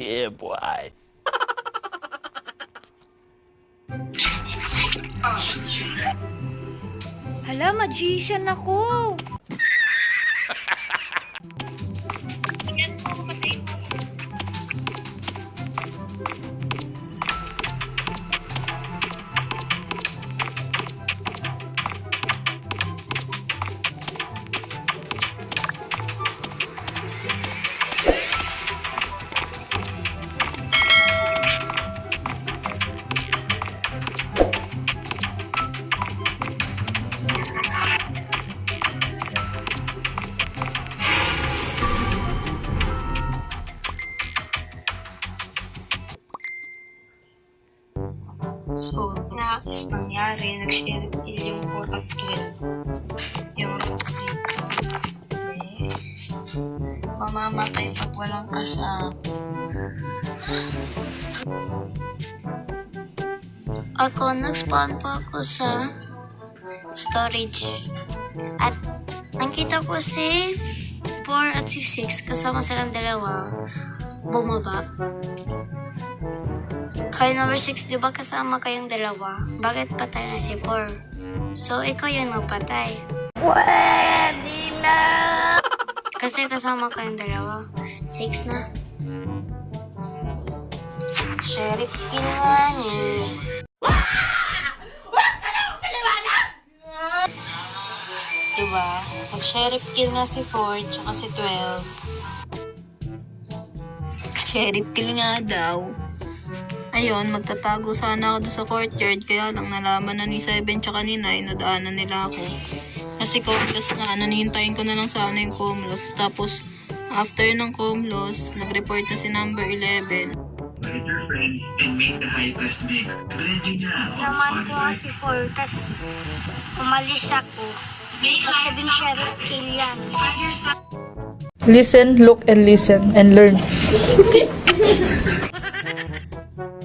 Yeah, boy. Hala, magician ako! So, is nangyari, nag-share yung 4 at 12. Yung dito, mamamatay pag walang kasama. Nag-spawn po ako sa storage. At nakita ko si 4 at si 6 kasama silang dalawa bumaba. Kaya number 6, di ba kasama kayong dalawa? Bakit patay na si 4? So, ikaw yung napatay. Pwede na! Kasi kasama kayong dalawa. 6 na. Sheriff kill nga ni. Diba? Pag-sheriff kill nga si 4, tsaka si 12. Sheriff kill nga daw. Ayun, magtatago sana ako doon sa courtyard, kaya lang nalaman na ni 7 tsaka ni 9, nadaanan nila ako. Kasi comlos nga, nanintayin ko na lang sana yung comlos. Tapos, after ng comlos, nag-report na si number 11. Naman ko si 4, tas umalis ako. Magsabing sheriff kill yan. Listen, look, and listen, and learn.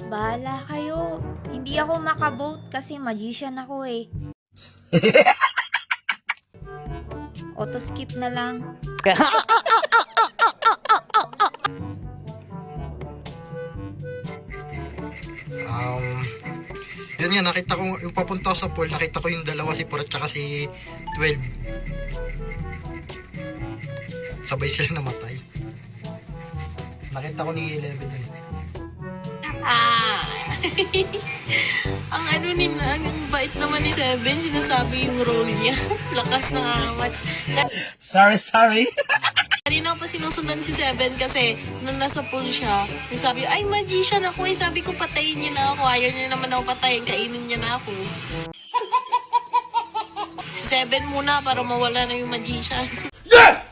Bahala kayo. Hindi ako makabote kasi magician ako eh. Auto-skip na lang. Yun nga, nakita ko, yung papunta ko sa pool, nakita ko yung dalawa, si Pura at si 12. Sabay sila namatay. Nakita ko ni 11 yun. Ang ano nila, ang bait naman ni 7, sinasabi yung role niya. Lakas ng amat. Sorry. Kanina pa sinusundan si 7 kasi nung nasa pool siya, sabi, ay magician ako eh. Sabi ko patayin niya na ako. Ayaw niya naman ako patayin, kainin niya na ako. Si 7 muna para mawala na yung magician. Yes!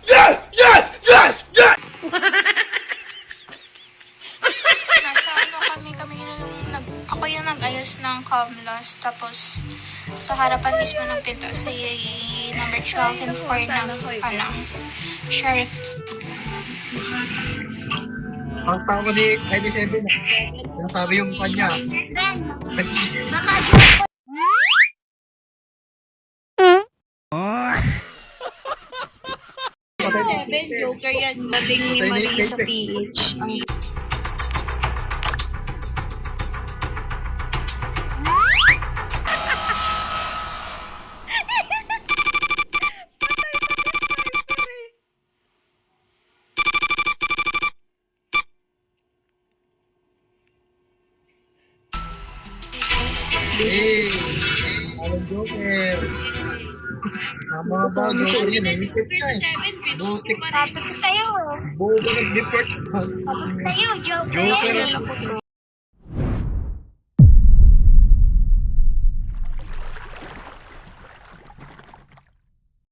Nasa ano ako yung nag-ayos ng comlos, tapos sa harapan mismo ng pinto sa number 12 and 4 ng sheriff. Ang tao ko ni 7 na. Nasabi yung kanya. Joker yan. Dating ni Marie sa PH. Hey! Alam Joker! Tama ba? Joker yun eh. Butik. Sabi ko sa'yo. Bobo nag-deport. Sabi ko sa'yo, Joker. Joker.